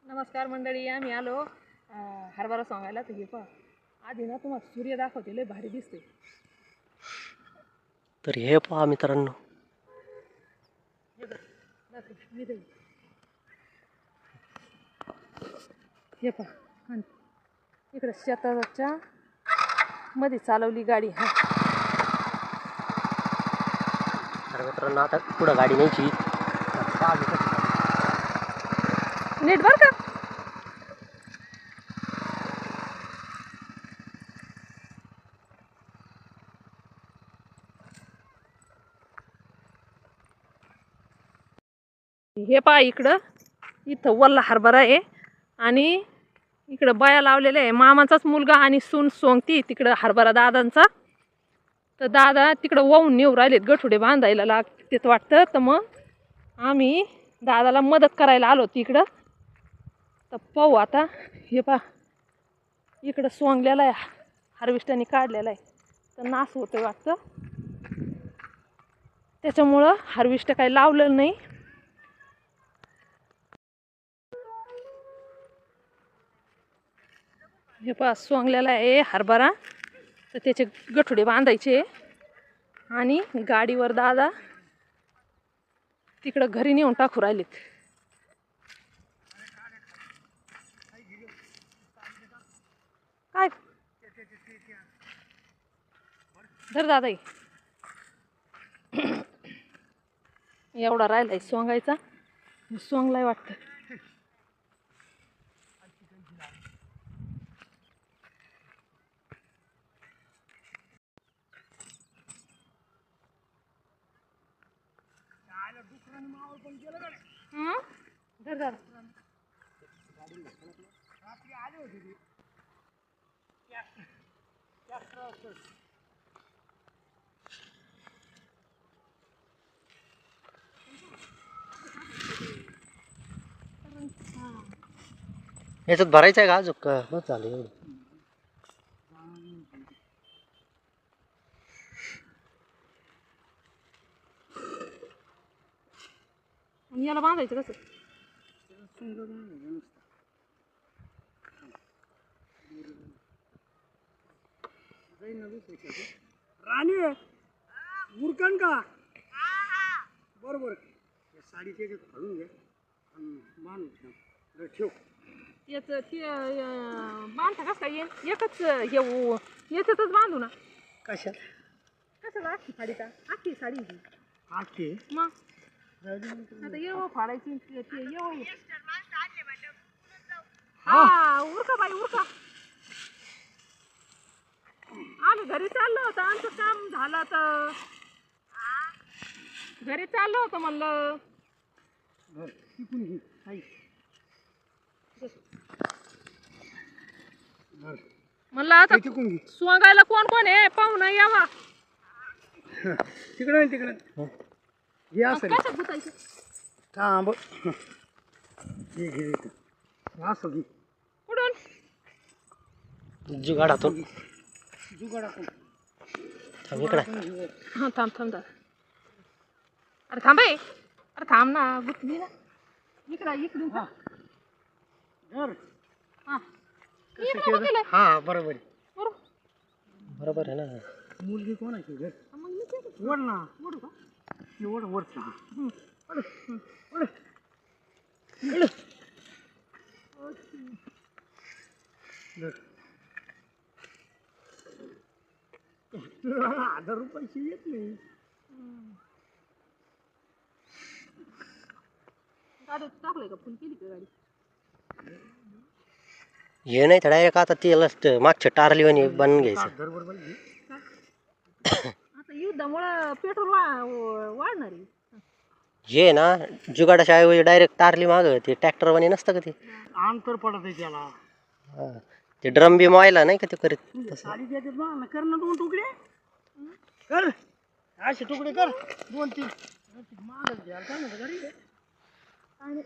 नमस्कार मंडळी, आम्ही आलो हरभरा सांगायला. तर हे पहा, आधी ना तुम्हाला सूर्य दाखवते, लय भारी दिसते. तर हे पहा मित्रांनो, हे पहा इकडे शेताच्या मध्ये चालवली गाडी. हा तर मित्रांनो आता पुढं गाडी न्यायची. नीट बर का. हे पहा, इथं वल्ला हरभरा आहे आणि इकडं बाया लावलेल्या आहे. मामाचाच मुलगा आणि सून सोंगती तिकडं हरभरा दादांचा. तर दादा तिकडं वाहून नेऊ राहिलेत, गठुडे बांधायला लागतेत वाटतं. तर मग आम्ही दादाला मदत करायला आलो तिकडं. तर पाहू आता. हे पहा, इकडं सोंगलेला आहे, हार्वेस्टरने काढलेला आहे. तर नाश होतं वाटतं, त्याच्यामुळं हार्वेस्ट काही लावलेलं नाही. हे पहा, सोंगलेला आहे हरभरा. तर त्याचे गठुडे बांधायचे आणि गाडीवर दादा तिकडं घरी नेऊन टाकू राहिलेत. काय धर दादा, एवढा राहिलाय सोंगायचा. सोंगलाय वाटतं. धर दादा. याच्यात भरायचं आहे का अजून? बस झालं एवढं. याला बांधायचं कसं? राणी उरकन का बरोबर. साडीचे घालून घ्या मान ठेव. याचं ते बांधता कसं काय येईल? एकच हे याच्यातच बांधू ना. कशात कशाला अख्खी साडीचा? अख्खी साडी ही. आखे मग आता येव फाडायची ते येव. हा, उरका बाई उरका. आम्ही घरी चाललो होतो, आमचं काम झालं तर घरी चाललो होतो म्हणलं. तिकून घे आई. म्हणलं आता तिकून घे. सोंगायला कोण कोण आहे पाहू ना यावा. तिकडे तिकडे घे असं कशात गुतायचं? थांब. घे घे असं घे. कुठून? जुगाडातून. जुगाडातून. थांब इकडे. हा थांब थांब दादा. अरे थांब आहे. अरे थांब ना, गुतली ना. इकडून हा धर. हा कसं केलं? हा बरोबर आहे. बरोबर आहे ना. मुलगी कोणाची घर मग मी ते ओढ ना. ओढू का? ओढ वरचा. ओढ ओढ. धर. 1000 रुपयाची येत नाही. गाडीत टाकलंय का? फुल केली का गाडी? हे नाही तर डायरेक्ट आता ते मागच्या टारली वाणी बनवून घ्यायचं. धर बरोबर घे. आता युद्धामुळं पेट्रोल वाढणार आहे. हे ना जुगाडाच्या ऐवजी डायरेक्ट टारली माग ते ट्रॅक्टर वाणी नसतं का ते. अंतर पडत आहे त्याला. हा. ते ड्रम बी व्हायला नाही का ते करीत. साडी द्यायचे ना, कर ना 2 तुकडे. कर असे तुकडे कर 2-3. मागच घ्या काय म्हणतो घरी. आणि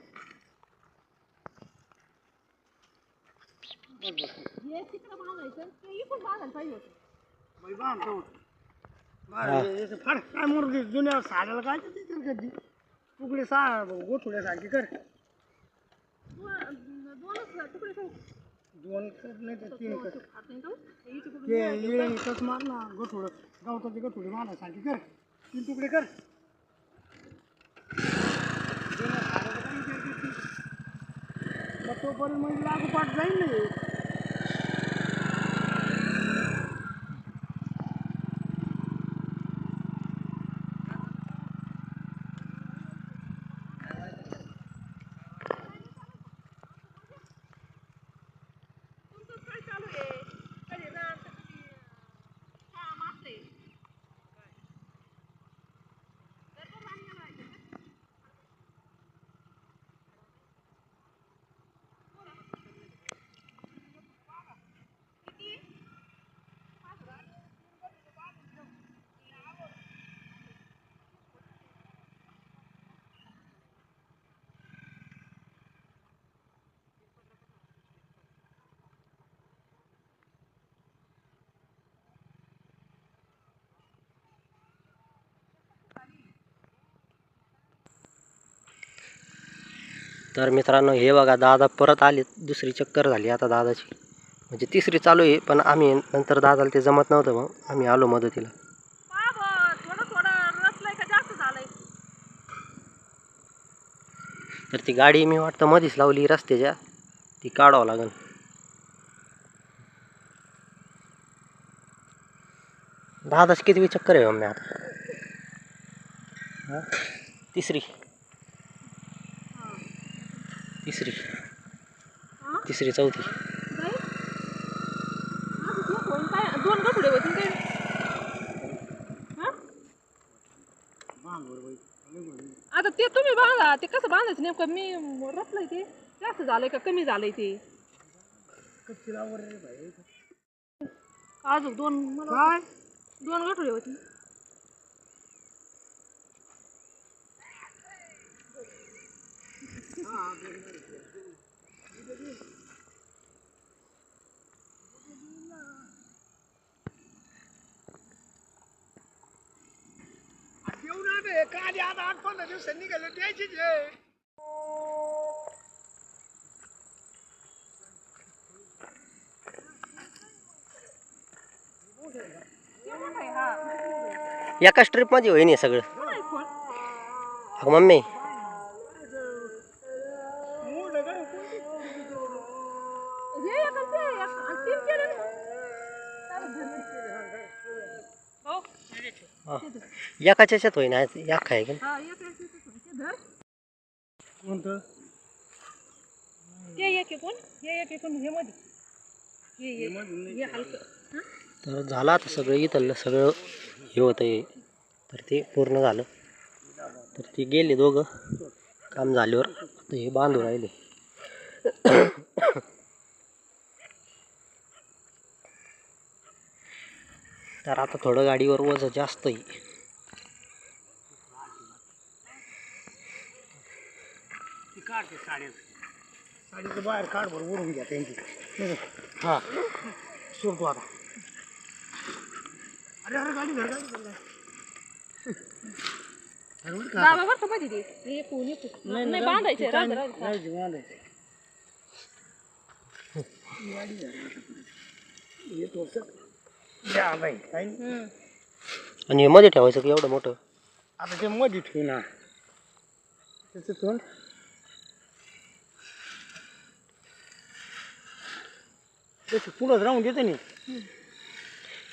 हे तिकडं बांधायचं, ते इकडून बांधायला पाहिजे होतं. बाई बांधतो. फाड काय मोर जुन्या साड्याला काय तुकडे गोठुड्यासारखे कर. दोन कर नाही तर तीन कर ते इळेच मार ना गठोड गवताची गठोडी मारण्यासाठी कर 3 तुकडे कर तोपर्यंत म्हणजे लागोपाठ जाईल नाही तर मित्रांनो हे बघा दादा परत आले दुसरी चक्कर झाली आता दादाची म्हणजे तिसरी चालू आहे पण आम्ही नंतर दादाला ते जमत नव्हतं मग आम्ही आलो मदतीला तर ती गाडी मी वाटतं मधीच लावली रस्त्याच्या ती काढावं लागेल दादाची किती चक्कर आहे मम्मी आता तिसरी तिसरी तिसरी चौथी दोन गठुडे होते काय आता ते तुम्ही बांधा ते कसं बांधायचं नेमकं मी रचलंय ते जास्त झालंय का कमी झालंय ते अजून दोन मला दोन गठुडे होते येऊ ना ते का आता 8-15 दिवसांनी निघाले द्यायचीच एका स्ट्रीप मध्ये होईन हे सगळं अगं मम्मी एकाच याच्यात होईन याखा आहे का कोणतं ते एक एकूण हे एक एकून हे मध्ये हे हलकं तर झालं आता सगळं इथलं सगळं हे होतं आहे तर ते पूर्ण झालं तर ते गेले दोघं काम झाल्यावर आता हे बांधून राहिले तर आता थोडं गाडीवर वजन जास्त आहे काढते साडीचं बाहेर काढ बरं ओढून घ्या त्यांची हा सोडतो आता अरे अरे गाडी धर बाबा बरं का मध्ये ते एकूण नाही बांधायचे आणि हे मध्ये ठेवायचं की एवढं मोठं आता ते मध्ये ठेवू ना त्याचं तोंड त्याचं पुढंच राहून देते नाही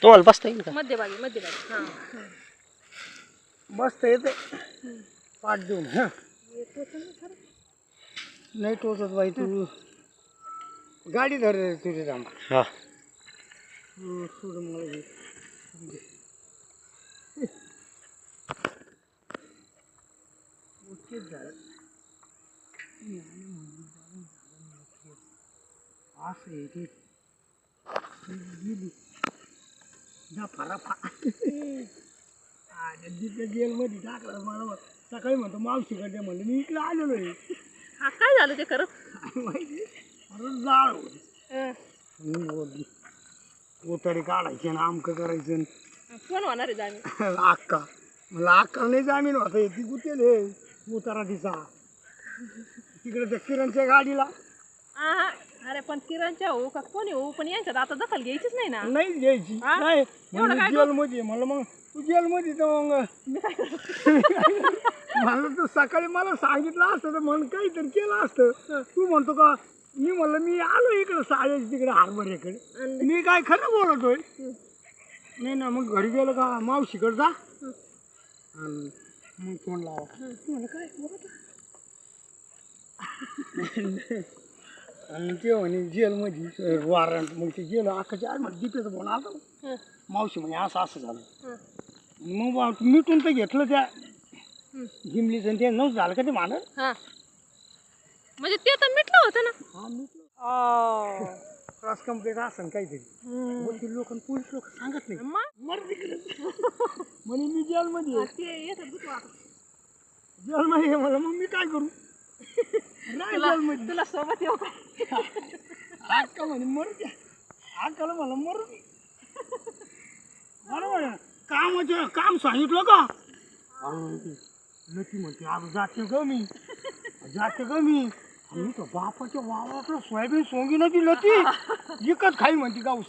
तुम्हाला बसता येईल का मध्यभागी हां बसता येते पाठ देऊन हां नाही टोचत बाई तू गाडी धर तुझे जाम हा सोड मला असं आहे ते गेली जा फराफा जेलमध्ये टाकला मला सकाळी म्हणतो मावशीकडे म्हणलं मी इकडे आलेलो आहे हा काय झालं ते खरं माहिती अरे जाळ होती उतारी काढायचे ना आमकं करायचं कोण होणार आहे जामीन अक्का मला अक्का नाही जामीन होता ती गुतेल उतारा तिचा तिकडे त्या किरणच्या गाडीला आहा. अरे पण किरणच्या हो का कोणी हो पण यांच्यात आता दखल घ्यायचीच नाही ना. नाही द्यायची हा? नाही एवढं काय जेलमध्ये मला मग तू जेलमध्ये तर मग मला तर सकाळी मला सांगितलं असतं तर म्हणून काहीतरी केलं असतं. तू म्हणतो का मी म्हणलं मी आलो इकडं शाळेत तिकडे हार्बरेकडे मी काय खरं बोलतोय. नाही ना मग घरी गेलं का मावशीकडे जा आणि मग फोन लावा. म्हणलं काय बोलत आणि ते म्हणे जेलमध्ये वॉरंट मग ते गेलं अख्खाच्या आज मला दीपेचं फोन आला मावशी म्हणे असं असं झालं. मग मिटून तर घेतलं त्या जिमलीचं ते नव्हतं झालं का ते मानत. हा म्हणजे ते तर मिटलं होतं ना. हा मिटलं क्रॉस कंप्लेंट असं काहीतरी वकील लोक पोलीस लोक सांगत नाही मग मर तिकडे म्हणे मी जेलमध्ये ते येतात भीती वाटत. जेलमध्ये आहे मला मग मी काय करू नाही जेलमध्ये तुला सोबत येऊ का? अक्का म्हणे मरू द्या अक्काला मला मरू दे. बरोबर कामाचं काम सांगितलं का लती म्हणते आज जाते ग मी जाते ग मी आणि तो बापाच्या वावरातलं सोयाबीन सोंगी नदी लती विकत खाई म्हणते गाव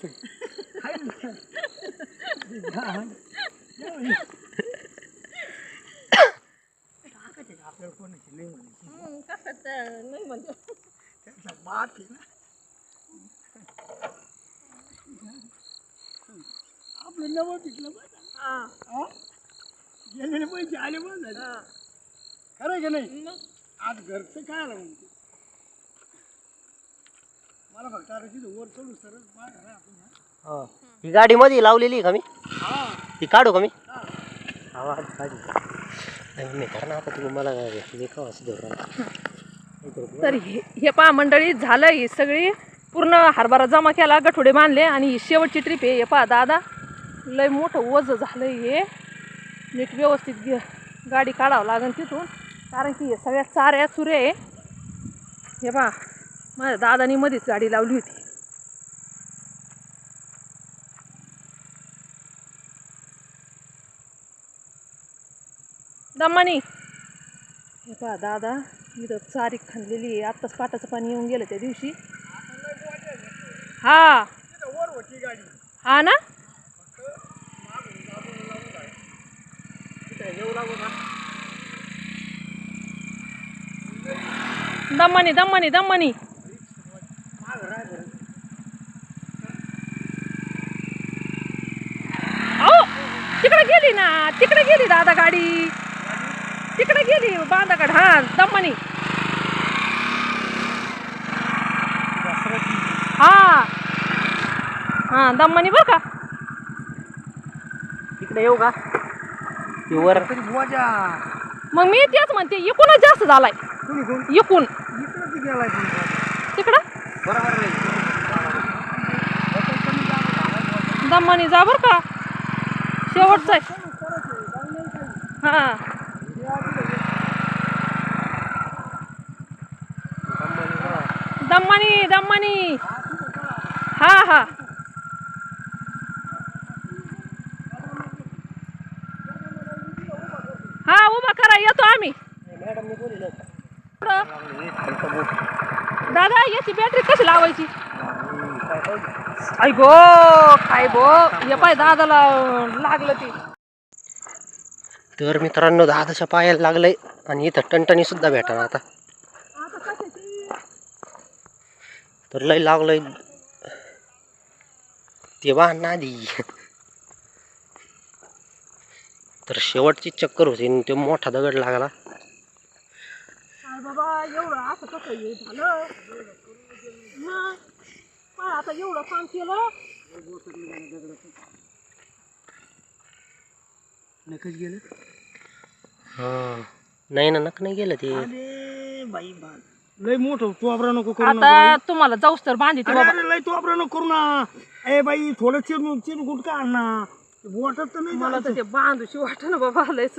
आपल्याला कोणाची नाही म्हणायची कसं नाही म्हणजे त्यांचा बाप आहे ना आपलं नवं पिकलं बघा गेलेले पैसे आले बघ खरं आहे का नाही. आज घरचं काय आलं म्हणते मला फक्त आता तिथं वर चढू सरच मागा आपण ही गाडी मध्ये लावलेली आहे का मी हा ती काढू का मी आवाज काढू मी कारण आता तुम्ही मला देखावा असं देऊ. तर हे पहा मंडळी झालं ही सगळी पूर्ण हरभरा जमा केला गठोडे बांधले आणि ही शेवटची ट्रिप आहे. हे पहा दादा लय मोठं ओझं झालं हे नीट व्यवस्थित गाडी काढावं लागेल तिथून कारण की हे सगळ्या चाऱ्या चुरे आहे. हे पहा माझ्या दादानी मध्येच गाडी लावली होती. दमानी हे पहा दादा इथं चारी खांदलेली आहे. आत्ताच पाटाचं पाणी येऊन गेलं त्या दिवशी. हा वर होती गाडी हा ना दमानी दमानी दमानी अहो तिकडे गेली ना तिकडे गेली दादा गाडी तिकडे गेली बांधाकड. हा दमानी हा हा दमानी बरं का. इकडे येऊ का वर तरी मजा मग मी तेच म्हणते इकूनच जास्त झालाय. कोणी कोण इकून इकडं ती गेलाय तिकडं बरोबर दमानी जा बरं का शेवटचं आहे. हा दमानी दमानी हा हा हा उभा करा येतो आम्ही. दादा याची बॅटरी कशी लावायची. आई गो काय गो हे पाय दादाला लागलं ती. तर मित्रांनो दादाच्या पायाला लागलंय आणि इथं टणटणी सुद्धा भेटणार आता तर लय लागलंय ते वाहन आधी. तर शेवटची चक्कर होती आणि तो मोठा दगड लागला. बाबा एवढं असं कसं हे झालं मग काय आता एवढं काम केलं. नकच गेलं हा नाही ना नक नाही गेलं ते. अरे बाई लय मोठं तोबरा नको करू आता तुम्हाला जाऊस तर बांधी बाबा. अरे लय तोबरा नको करू ना. ए बाई थोडं चिरून गुटका आण ना बोटत तर नाही मला तर ते बांधूशी वाट ना बाबा लयच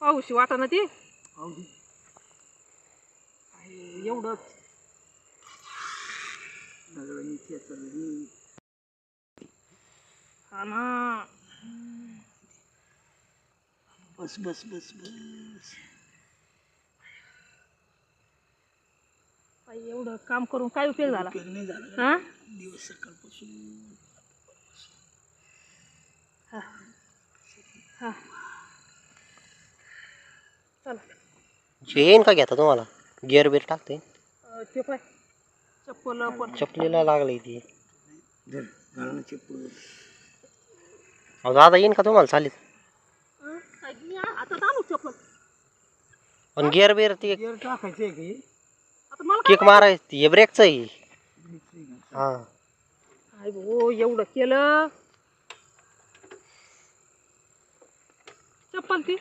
पाऊशी वाटा ना ती एवढंच. हा ना बस बस बस बस बाई, एवढं काम करून काय उपयोग झाला नाही झालं हा दिवस सकाळपासून. हा हा चला येईन का घेता तुम्हाला गिअर बिअर टाकते ते पाय चप्पल पण चपलीला लागली ती धर घालणं चप्पल. अहो दादा येईन का तुम्हाला चालेल आता आणू चप्पल पण गिअर बिअर ती गिअर टाकायचं आहे की आता मला किक मारायची हे ब्रेकचं आहे हा काय भाऊ एवढं केलं चप्पल ती